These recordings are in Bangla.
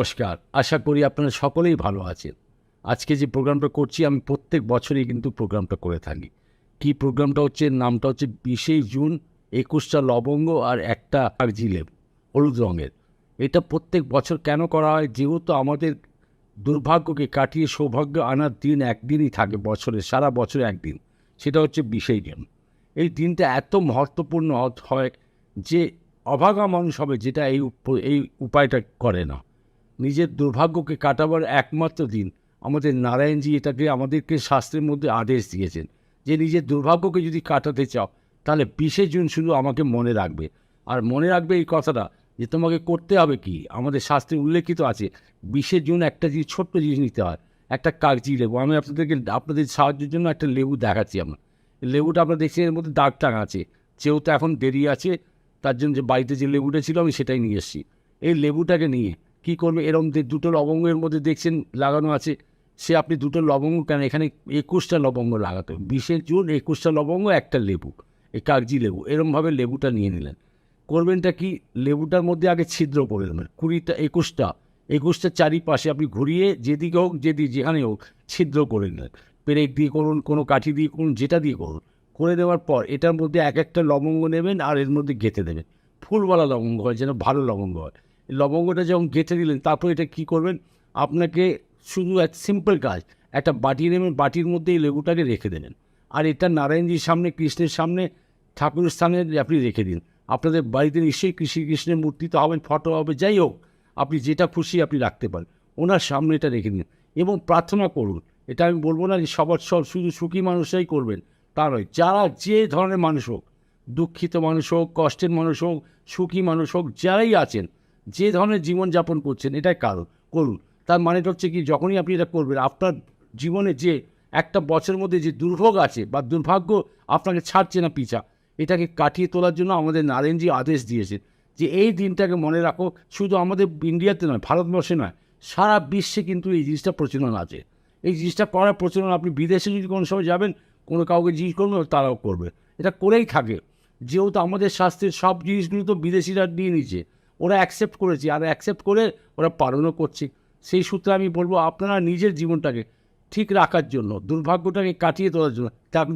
নমস্কার, আশা করি আপনারা সকলেই ভালো আছেন। আজকে যে প্রোগ্রামটা করছি আমি প্রত্যেক বছরই কিন্তু প্রোগ্রামটা করে থাকি। কি প্রোগ্রামটা হচ্ছে, নামটা হচ্ছে ২০শে জুন ২১টা লবঙ্গ আর একটা কাগজি লেবু হলুদ রঙের। এটা প্রত্যেক বছর কেন করা হয়? যেহেতু আমাদের দুর্ভাগ্যকে কাটিয়ে সৌভাগ্য আনার দিন একদিনই থাকে বছরে, সারা বছরে একদিন, সেটা হচ্ছে ২০শে জুন। এই দিনটা এত মহত্বপূর্ণ হয় যে অভাগা মানুষ হবে যেটা এই উপায়টা করে না। নিজের দুর্ভাগ্যকে কাটাবার একমাত্র দিন আমাদের নারায়ণজী এটাকে আমাদেরকে শাস্ত্রের মধ্যে আদেশ দিয়েছেন যে নিজের দুর্ভাগ্যকে যদি কাটাতে চাও তাহলে ২০শে জুন শুধু আমাকে মনে রাখবে। আর মনে রাখবে এই কথাটা যে তোমাকে করতে হবে কি, আমাদের শাস্ত্রে উল্লেখিত আছে ২০শে জুন একটা জিনিস, ছোট্ট জিনিস নিতে হয়, একটা কাগজি লেবু। আমি আপনাদের সাহায্যের জন্য একটা লেবু দেখাচ্ছি। আমরা লেবুটা আপনারা দেখছি এর মধ্যে দাগ টাঙা আছে, যেহেতু এখন দেরি আছে তার জন্য যে বাড়িতে যে লেবুটা ছিল আমি সেটাই নিয়ে এসেছি। এই লেবুটাকে নিয়ে কী করবে, এরকম দুটো লবঙ্গের মধ্যে দেখছেন লাগানো আছে, সে আপনি দুটো লবঙ্গ কেন, এখানে ২১টা লবঙ্গ লাগাতে হবে। ২০শে জুন ২১টা লবঙ্গ, একটা লেবু, এই কাগজি লেবু। এরমভাবে লেবুটা নিয়ে নিলেন। করবেনটা কি, লেবুটার মধ্যে আগে ছিদ্র করে দেবেন ২০টা ২১টা চারিপাশে আপনি ঘুরিয়ে যেদিকে হোক, যেখানে হোক ছিদ্র করে নিলেন। পেরেক দিয়ে করুন, কোনো কাঠি দিয়ে করুন, যেটা দিয়ে করুন। করে দেওয়ার পর এটার মধ্যে এক একটা লবঙ্গ নেবেন আর এর মধ্যে গেঁথে দেবেন। ফুলওয়ালা লবঙ্গ হয়, যেন ভালো লবঙ্গ হয়। লবঙ্গটা যখন গেঁথে দিলেন তারপর এটা কী করবেন, আপনাকে শুধু এক সিম্পল কাজ, একটা বাটি নেবেন, বাটির মধ্যে এই লেবুটাকে রেখে দেবেন। আর এটা নারায়ণজির সামনে, কৃষ্ণের সামনে, ঠাকুরের স্থানে আপনি রেখে দিন। আপনাদের বাড়িতে নিশ্চয়ই কৃষ্ণের মূর্তি তো হবে, ফটো হবে, যাই হোক, আপনি যেটা খুশি আপনি রাখতে পারেন, ওনার সামনে এটা রেখে দিন এবং প্রার্থনা করুন। এটা আমি বলবো না যে সব শুধু সুখী মানুষরাই করবেন, তা নয়। যারা যে ধরনের মানুষ হোক, দুঃখিত মানুষ হোক, কষ্টের মানুষ হোক, সুখী মানুষ হোক, যারাই আছেন, যে ধরনের জীবনযাপন করছেন, এটাই করুন। তার মানেটা হচ্ছে কি, যখনই আপনি এটা করবেন আপনার জীবনে যে একটা বছরের মধ্যে যে দুর্ভোগ আছে বা দুর্ভাগ্য আপনাকে ছাড়ছে না পিছা, এটাকে কাটিয়ে তোলার জন্য আমাদের নারায়ণজি আদেশ দিয়েছেন যে এই দিনটাকে মনে রাখো। শুধু আমাদের ইন্ডিয়াতে নয়, ভারতবর্ষে নয়, সারা বিশ্বে কিন্তু এই জিনিসটা প্রচলন আছে। এই জিনিসটা করার প্রচলন, আপনি বিদেশে যদি কোনো সময় যাবেন, কোনো কাউকে জিজ্ঞেস করবেন, তারাও করবে, এটা করেই থাকে। যেহেতু আমাদের শাস্ত্রের সব জিনিসগুলো তো বিদেশিরা নিয়ে নিচ্ছে, ওরা অ্যাকসেপ্ট করেছে, আর অ্যাকসেপ্ট করে ওরা পালনও করছে। সেই সূত্রে আমি বলবো, আপনারা নিজের জীবনটাকে ঠিক রাখার জন্য, দুর্ভাগ্যটাকে কাটিয়ে তোলার জন্য,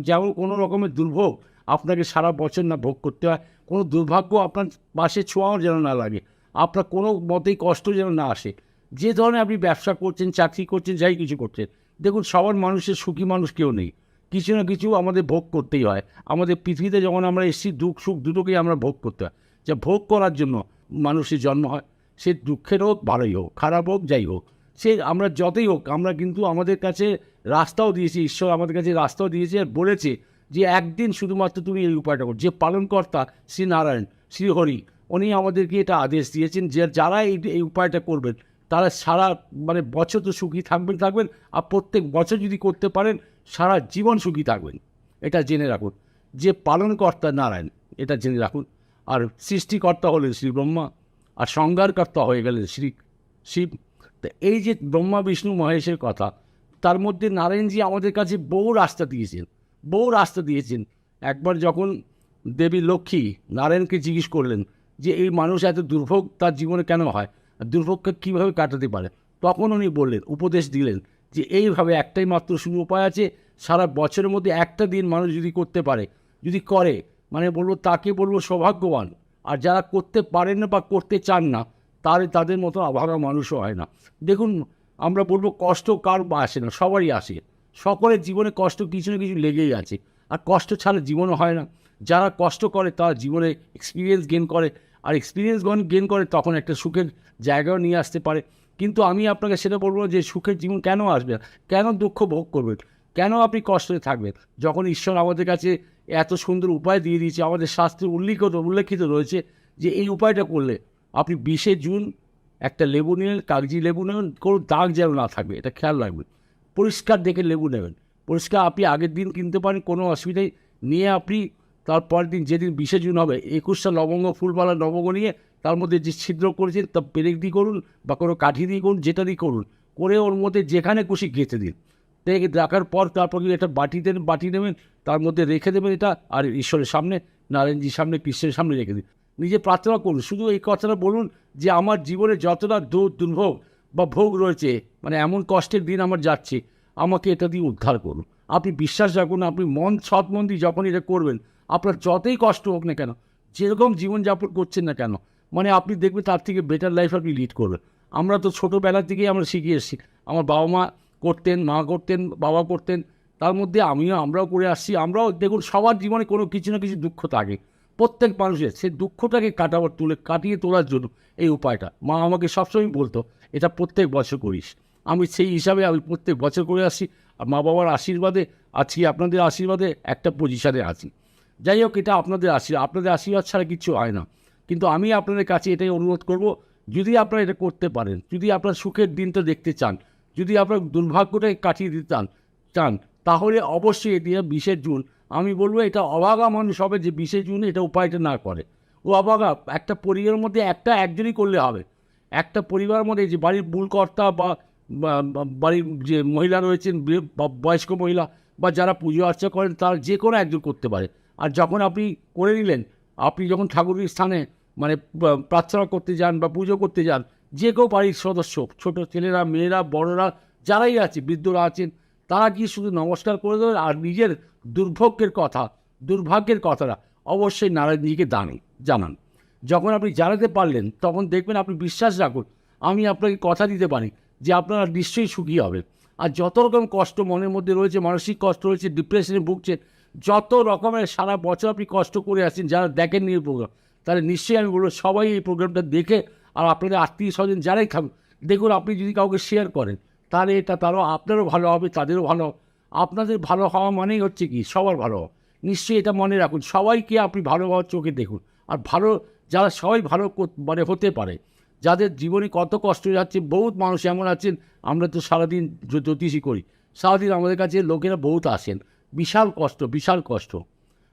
যেমন কোনো রকমের দুর্ভোগ আপনাকে সারা বছর না ভোগ করতে হয়, কোনো দুর্ভাগ্য আপনার পাশে ছোঁয়াও যেন না লাগে, আপনার কোনো মতেই কষ্ট যেন না আসে। যে ধরনের আপনি ব্যবসা করছেন, চাকরি করছেন, যাই কিছু করছেন, দেখুন সবার মানুষের সুখী মানুষ কেউ নেই, কিছু না কিছু আমাদের ভোগ করতেই হয়। আমাদের পৃথিবীতে যখন আমরা এসেছি, দুঃখ সুখ দুটোকেই আমরা ভোগ করতে হয়। যা ভোগ করার জন্য মানুষের জন্ম হয়, সে দুঃখের হোক, ভালোই হোক, খারাপ হোক, যাই হোক, সে আমরা যতই হোক, আমরা কিন্তু আমাদের কাছে রাস্তাও দিয়েছি, ঈশ্বর আমাদের কাছে রাস্তাও দিয়েছে আর বলেছে যে একদিন শুধুমাত্র তুমি এই উপায়টা করো। যে পালনকর্তা শ্রী নারায়ণ, শ্রী হরি, উনি আমাদেরকে এটা আদেশ দিয়েছেন যে যারা এই উপায়টা করবেন তারা সারা বছর তো সুখী থাকবেন। আর প্রত্যেক বছর যদি করতে পারেন, সারা জীবন সুখী থাকবেন। এটা জেনে রাখুন যে পালনকর্তা নারায়ণ, এটা জেনে রাখুন। আর সৃষ্টিকর্তা হলেন শ্রী ব্রহ্মা, আর সংহারকর্তা হয়ে গেলেন শ্রী শিব। তো এই যে ব্রহ্মা বিষ্ণু মহেশের কথা, তার মধ্যে নারায়ণজি আমাদের কাছে বহু রাস্তা দিয়েছেন। একবার যখন দেবী লক্ষ্মী নারায়ণকে জিজ্ঞেস করলেন যে এই মানুষ এত দুর্ভোগ তার জীবনে কেন হয়, আর দুর্ভোগকে কীভাবে কাটাতে পারে, তখন উনি বললেন, উপদেশ দিলেন যে এইভাবে একটাই মাত্র শুধু উপায় আছে। সারা বছরের মধ্যে একটা দিন মানুষ যদি করতে পারে, যদি করে, তাকে বলবো সৌভাগ্যবান। আর যারা করতে পারেন না বা করতে চান না, তাদের মতো অভাগা মানুষও হয় না। দেখুন, আমরা বলবো কষ্ট কার আসে না, সবারই আসে। সকলের জীবনে কষ্ট কিছু না কিছু লেগেই আছে, আর কষ্ট ছাড়া জীবনও হয় না। যারা কষ্ট করে তারা জীবনে এক্সপিরিয়েন্স গেন করে, আর এক্সপিরিয়েন্স গেন করে তখন একটা সুখের জায়গাও নিয়ে আসতে পারে। কিন্তু আমি আপনাকে সেটা বলবো যে সুখের জীবন কেন আসবে, কেন দুঃখ ভোগ করবেন, কেন আপনি কষ্টে থাকবেন, যখন ঈশ্বর আমাদের কাছে এত সুন্দর উপায় দিয়ে দিয়েছে। আমাদের শাস্ত্রে উল্লেখিত রয়েছে যে এই উপায়টা করলে আপনি ২০শে জুন একটা লেবু নিলেন, কাগজি লেবু নেবেন, কোনো দাগ যেন না থাকবে, এটা খেয়াল রাখবেন। পরিষ্কার দেখে লেবু নেবেন, পরিষ্কার। আপনি আগের দিন কিনতে পারেন, কোনো অসুবিধাই নিয়ে আপনি তারপরের দিন, যেদিন ২০শে জুন হবে, ২১টা লবঙ্গ, ফুলওয়ালা লবঙ্গ নিয়ে তার মধ্যে যে ছিদ্র করেছেন তা পেরেক দিয়ে করুন বা কোনো কাঠি দিয়ে করুন, যেটা দিয়ে করুন, করে ওর মধ্যে যেখানে খুশি গেঁথে দিন। রাখার পর তারপর একটা বাটি নেবেন, তার মধ্যে রেখে দেবেন এটা, আর ঈশ্বরের সামনে, নারায়ণজির সামনে, কৃষ্ণের সামনে রেখে দিন। নিজে প্রার্থনা করুন, শুধু এই কথাটা বলুন যে আমার জীবনে যতটা দুর্ভোগ বা ভোগ রয়েছে, মানে এমন কষ্টের দিন আমার যাচ্ছে, আমাকে এটা দিয়ে উদ্ধার করুন। আপনি বিশ্বাস রাখুন, আপনি সৎ মন দিয়ে যখন এটা করবেন, আপনার যতই কষ্ট হোক না কেন, যেরকম জীবনযাপন করছেন না কেন, মানে আপনি দেখবেন তার থেকে বেটার লাইফ আপনি লিড করবেন। আমরা তো ছোটোবেলা থেকেই আমরা শিখে এসেছি, আমার বাবা মা করতেন, মা করতেন, বাবা করতেন, তার মধ্যে আমরাও করে আসছি। আমরাও দেখুন, সবার জীবনে কোনো কিছু না কিছু দুঃখ থাকে, প্রত্যেক মানুষের। সেই দুঃখটাকে কাটিয়ে তোলার জন্য এই উপায়টা মা আমাকে সবসময় বলতো, এটা প্রত্যেক বছর করিস। আমি সেই হিসাবে আমি প্রত্যেক বছর করে আসছি। আর মা বাবার আশীর্বাদে আজকে আপনাদের আশীর্বাদে একটা পজিশানে আছি। যাই হোক, এটা আপনাদের আশীর্বাদ ছাড়া কিছু হয় না। কিন্তু আমি আপনাদের কাছে এটাই অনুরোধ করব, যদি আপনারা এটা করতে পারেন, যদি আপনার সুখের দিনটা দেখতে চান, যদি আপনার দুর্ভাগ্যটাকে কাটিয়ে দিতে চান, তাহলে অবশ্যই এটি 20শে জুন, আমি বলবো এটা অভাগা মানুষ হবে যে 20শে জুন এটা উপায়টা না করে। ও অভাগা, একটা পরিবারের মধ্যে একজনই করলে হবে। একটা পরিবারের মধ্যে যে বাড়ির মূল কর্তা বা বাড়ির যে মহিলা রয়েছেন, বয়স্ক মহিলা বা যারা পুজো আর্চা করেন, তার যে কোনো একজন করতে পারে। আর যখন আপনি করে নিলেন, আপনি যখন ঠাকুরের স্থানে মানে প্রার্থনা করতে যান বা পুজো করতে যান, যে কেউ বাড়ির সদস্য, ছোট ছেলেরা, মেয়েরা, বড়রা, যারাই আছে, বৃদ্ধরা আছেন, তারা গিয়ে শুধু নমস্কার করে দেবেন। আর নিজের দুর্ভাগ্যের কথাটা অবশ্যই নারায়ণজিকে জানান। যখন আপনি জানাতে পারলেন, তখন দেখবেন, আপনি বিশ্বাস রাখুন, আমি আপনাকে কথা দিতে পারি যে আপনারা নিশ্চয়ই সুখী হবেন। আর যত রকম কষ্ট মনের মধ্যে রয়েছে, মানসিক কষ্ট রয়েছে, ডিপ্রেশনে ভুগছেন, যত রকমের সারা বছর আপনি কষ্ট করে আসছেন, যারা দেখেননি এই প্রোগ্রাম, তাহলে নিশ্চয়ই আমি বলবো সবাই এই প্রোগ্রামটা দেখে, আর আপনাদের আত্মীয় স্বজন যারাই থাকুন, দেখুন আপনি যদি কাউকে শেয়ার করেন, তাহলে এটা আপনারও ভালো হবে, তাদেরও ভালো হবে। আপনাদের ভালো হওয়া মানেই হচ্ছে কি, সবার ভালো হওয়া। নিশ্চয়ই এটা মনে রাখুন, সবাইকে আপনি ভালো হওয়ার চোখে দেখুন। আর যারা সবাই ভালো মানে হতে পারে, যাদের জীবনে কত কষ্ট যাচ্ছে, বহুত মানুষ এমন আছেন, আমরা তো সারাদিন জ্যোতিষী করি, সারাদিন আমাদের কাছে লোকেরা বহুত আসেন, বিশাল কষ্ট।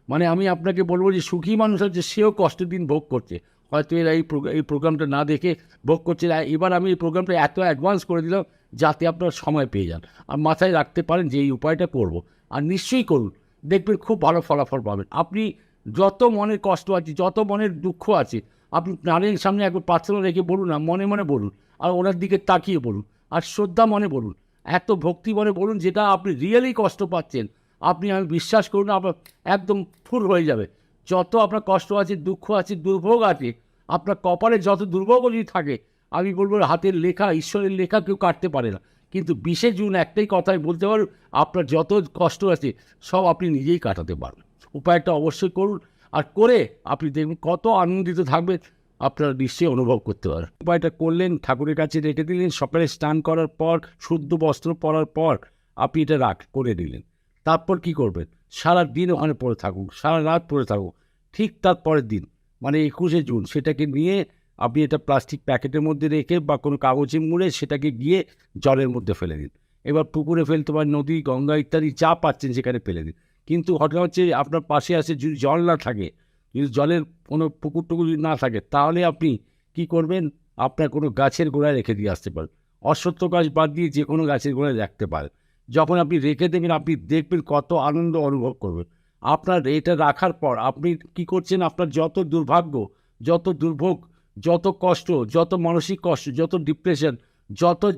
মানে আমি আপনাকে বলবো যে সুখী মানুষ হচ্ছে, সেও কষ্টের দিন ভোগ করছে, হয়তো এরা এই প্রোগ্রামটা না দেখে ভোগ করছে। এবার আমি এই প্রোগ্রামটা এত অ্যাডভান্স করে দিলাম যাতে আপনারা সময় পেয়ে যান আর মাথায় রাখতে পারেন যে এই উপায়টা করব। আর নিশ্চয়ই করুন, দেখবেন খুব ভালো ফলাফল পাবেন। আপনি যত মনের কষ্ট আছে, যত মনের দুঃখ আছে, আপনি নারীর সামনে একবার প্রার্থনা রেখে বলুন না, মনে মনে বলুন, আর ওনার দিকে তাকিয়ে বলুন, আর শ্রদ্ধা মনে বলুন, এত ভক্তি মনে বলুন, যেটা আপনি রিয়েলি কষ্ট পাচ্ছেন, আমি বিশ্বাস করুন, আপনার একদম ফুল হয়ে যাবে। যত আপনার কষ্ট আছে, দুঃখ আছে, দুর্ভোগ আছে, আপনার কপালে যত দুর্ভোগ যদি থাকে, আমি বলবো হাতের লেখা, ঈশ্বরের লেখা কেউ কাটতে পারে না। কিন্তু 20শে জুন একটাই কথাই বলতে পারুন, আপনার যত কষ্ট আছে সব আপনি নিজেই কাটাতে পারবেন। উপায়টা অবশ্যই করুন, আর করে আপনি দেখবেন কত আনন্দিত থাকবেন, আপনারা নিশ্চয়ই অনুভব করতে পারেন। উপায়টা করলেন, ঠাকুরের কাছে রেখে দিলেন, সকালে স্নান করার পর, শুদ্ধ বস্ত্র পরার পর আপনি এটা করে দিলেন। তারপর কি করবেন, সারা দিন ওখানে পড়ে থাকুন, সারা রাত পড়ে থাকুন। ঠিক তার পরের দিন, মানে 21শে জুন, সেটাকে নিয়ে আপনি এটা প্লাস্টিক প্যাকেটের মধ্যে রেখে বা কোনো কাগজে মুড়ে সেটাকে গিয়ে জলের মধ্যে ফেলে দিন। এবার পুকুরে ফেলতে পারেন, নদী, গঙ্গা ইত্যাদি যা পাচ্ছেন সেখানে ফেলে দিন। কিন্তু ঘটনা হচ্ছে, আপনার পাশে আসে যদি জল না থাকে, যদি জলের কোনো পুকুর টুকুর যদি না থাকে, তাহলে আপনি কি করবেন, আপনার কোনো গাছের গোড়ায় রেখে দিয়ে আসতে পারেন। অশ্বত্থ গাছ বাদ দিয়ে যে কোনো গাছের গোড়ায় রাখতে পারেন। যখন আপনি রেখে দেবেন, আপনি দেখবেন কত আনন্দ অনুভব করবেন। আপনার এটা রাখার পর আপনি কি করছেন, আপনার যত দুর্ভাগ্য, যত দুর্ভোগ, যত কষ্ট, যত মানসিক কষ্ট, যত ডিপ্রেশন,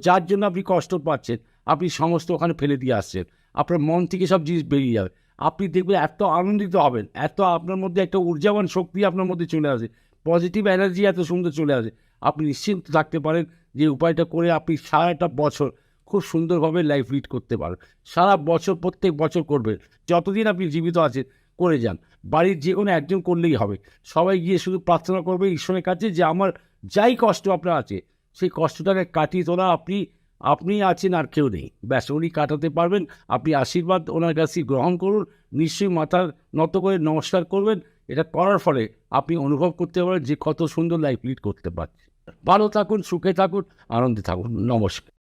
যার জন্য আপনি কষ্ট পাচ্ছেন, আপনি সমস্ত ওখানে ফেলে দিয়ে আসছেন। আপনার মন থেকে সব জিনিস বেরিয়ে যাবে। আপনি দেখবেন এত আনন্দিত হবেন, এত আপনার মধ্যে একটা ঊর্জাবান শক্তি আপনার মধ্যে চলে আসে, পজিটিভ এনার্জি এত সুন্দর চলে আসে। আপনি নিশ্চিন্ত থাকতে পারেন যে উপায়টা করে আপনি সারাটা বছর খুব সুন্দরভাবে লাইফ লিড করতে পারেন। সারা বছর, প্রত্যেক বছর করবেন, যতদিন আপনি জীবিত আছেন করে যান। বাড়ির যে কোনো একজন করলেই হবে। সবাই গিয়ে শুধু প্রার্থনা করবে ঈশ্বরের কাছে যে আমার যাই কষ্ট আপনার আছে, সেই কষ্টটাকে কাটিয়ে তোলা আপনি আছেন, আর কেউ নেই, ব্যাস উনি কাটাতে পারবেন। আপনি আশীর্বাদ ওনার কাছে গ্রহণ করুন, নিশ্চয়ই মাথা নত করে নমস্কার করবেন। এটা করার ফলে আপনি অনুভব করতে পারবেন যে কত সুন্দর লাইফ লিড করতে পারছেন। ভালো থাকুন, সুখে থাকুন, আনন্দে থাকুন। নমস্কার।